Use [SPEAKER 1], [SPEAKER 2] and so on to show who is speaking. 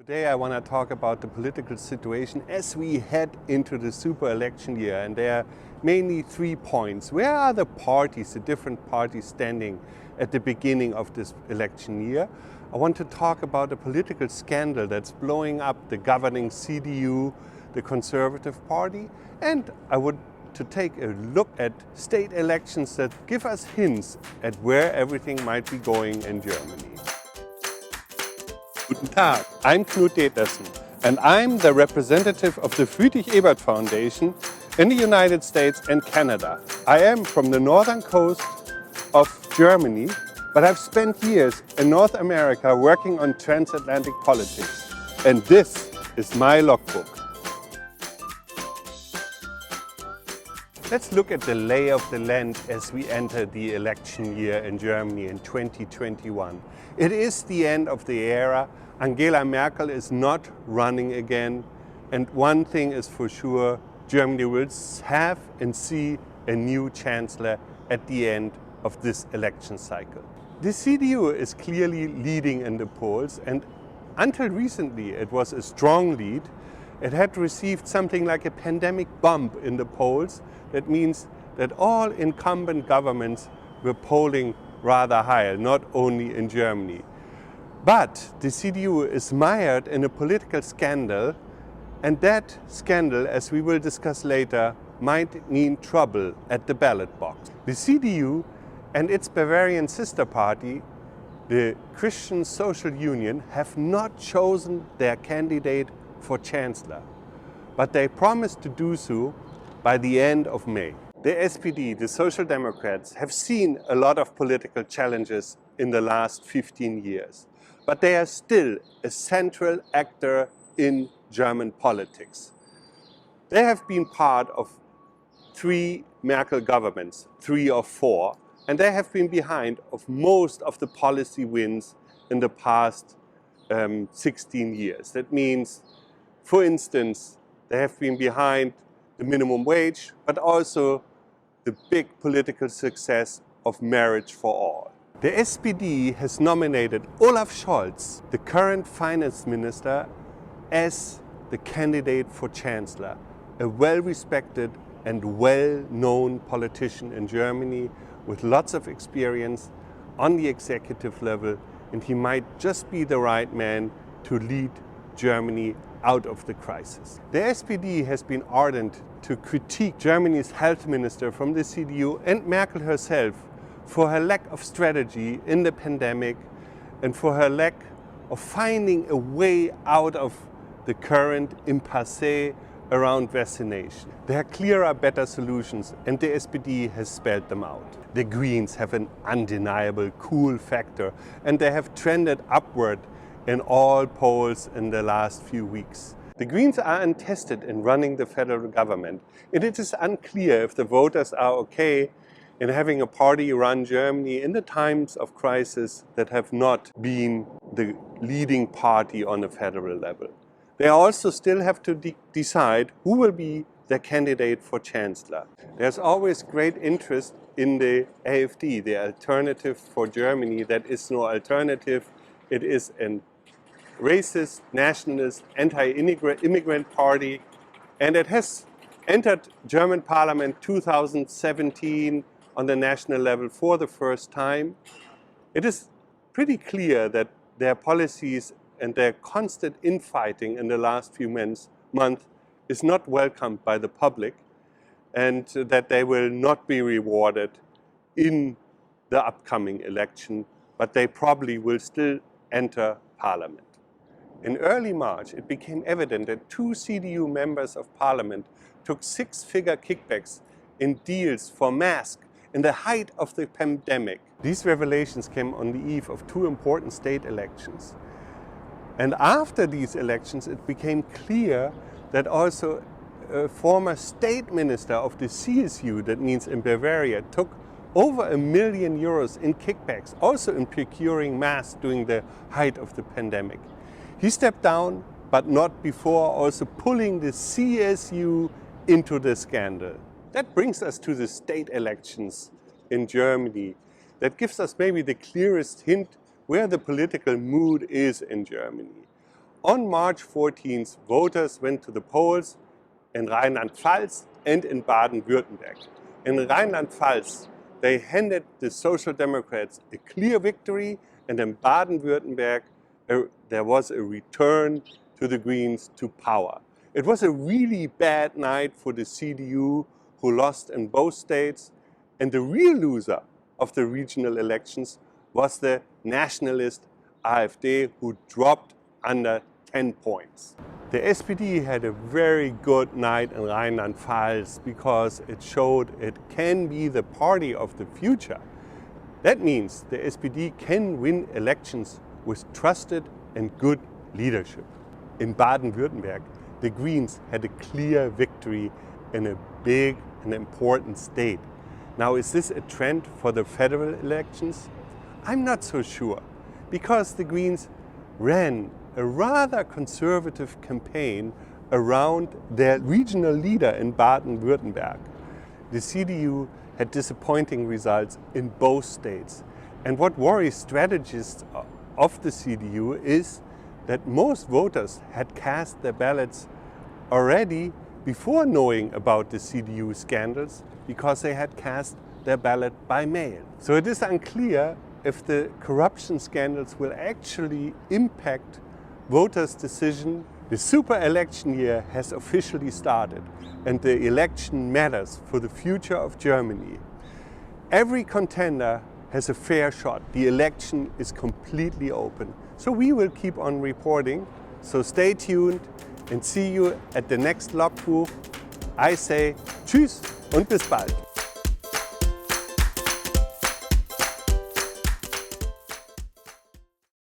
[SPEAKER 1] Today I want to talk about the political situation as we head into the super election year, and there are mainly 3 points. Where are the parties, the different parties standing at the beginning of this election year? I want to talk about a political scandal that's blowing up the governing CDU, the Conservative Party, and I would to take a look at state elections that give us hints at where everything might be going in Germany. Guten Tag, I'm Knut, and I'm the representative of the Friedrich Ebert Foundation in the United States and Canada. I am from the northern coast of Germany, but I've spent years in North America working on transatlantic politics. And this is my logbook. Let's look at the lay of the land as we enter the election year in Germany in 2021. It is the end of the era. Angela Merkel is not running again. And one thing is for sure, Germany will have and see a new chancellor at the end of this election cycle. The CDU is clearly leading in the polls, and until recently it was a strong lead. It had received something like a pandemic bump in the polls. That means that all incumbent governments were polling rather high, not only in Germany. But the CDU is mired in a political scandal, and that scandal, as we will discuss later, might mean trouble at the ballot box. The CDU and its Bavarian sister party, the Christian Social Union, have not chosen their candidate for chancellor, but they promised to do so by the end of May. The SPD, the Social Democrats, have seen a lot of political challenges in the last 15 years, but they are still a central actor in German politics. They have been part of 3 Merkel governments, 3 or 4, and they have been behind of most of the policy wins in the past 16 years. That means, for instance, they have been behind the minimum wage, but also the big political success of marriage for all. The SPD has nominated Olaf Scholz, the current finance minister, as the candidate for chancellor, a well-respected and well-known politician in Germany with lots of experience on the executive level, and he might just be the right man to lead Germany out of the crisis. The SPD has been ardent to critique Germany's health minister from the CDU and Merkel herself for her lack of strategy in the pandemic and for her lack of finding a way out of the current impasse around vaccination. There are clearer, better solutions, and the SPD has spelled them out. The Greens have an undeniable cool factor, and they have trended upward in all polls in the last few weeks. The Greens are untested in running the federal government, and it is unclear if the voters are okay in having a party run Germany in the times of crisis that have not been the leading party on a federal level. They also still have to decide who will be their candidate for chancellor. There's always great interest in the AfD, the Alternative for Germany. That is no alternative. It is a racist, nationalist, anti-immigrant party, and it has entered German parliament 2017 on the national level for the first time. It is pretty clear that their policies and their constant infighting in the last few months is not welcomed by the public, and that they will not be rewarded in the upcoming election, but they probably will still enter parliament. In early March, it became evident that 2 CDU members of parliament took 6-figure kickbacks in deals for masks in the height of the pandemic. These revelations came on the eve of 2 important state elections. And after these elections, it became clear that also a former state minister of the CSU, that means in Bavaria, took over €1 million in kickbacks, also in procuring masks during the height of the pandemic. He stepped down, but not before also pulling the CSU into the scandal. That brings us to the state elections in Germany. That gives us maybe the clearest hint where the political mood is in Germany. On March 14th, voters went to the polls in Rheinland-Pfalz and in Baden-Württemberg. In Rheinland-Pfalz, they handed the Social Democrats a clear victory, and in Baden-Württemberg, there was a return to the Greens to power. It was a really bad night for the CDU, who lost in both states, and the real loser of the regional elections was the nationalist AfD, who dropped under 10 points. The SPD had a very good night in Rheinland-Pfalz because it showed it can be the party of the future. That means the SPD can win elections with trusted and good leadership. In Baden-Württemberg, the Greens had a clear victory in a big and important state. Now, is this a trend for the federal elections? I'm not so sure, because the Greens ran a rather conservative campaign around their regional leader in Baden-Württemberg. The CDU had disappointing results in both states. And what worries strategists of the CDU is that most voters had cast their ballots already before knowing about the CDU scandals, because they had cast their ballot by mail. So it is unclear if the corruption scandals will actually impact voters' decision. The super election year has officially started, and the election matters for the future of Germany. Every contender has a fair shot. The election is completely open. So we will keep on reporting. So stay tuned and see you at the next Logbook. I say tschüss und bis bald.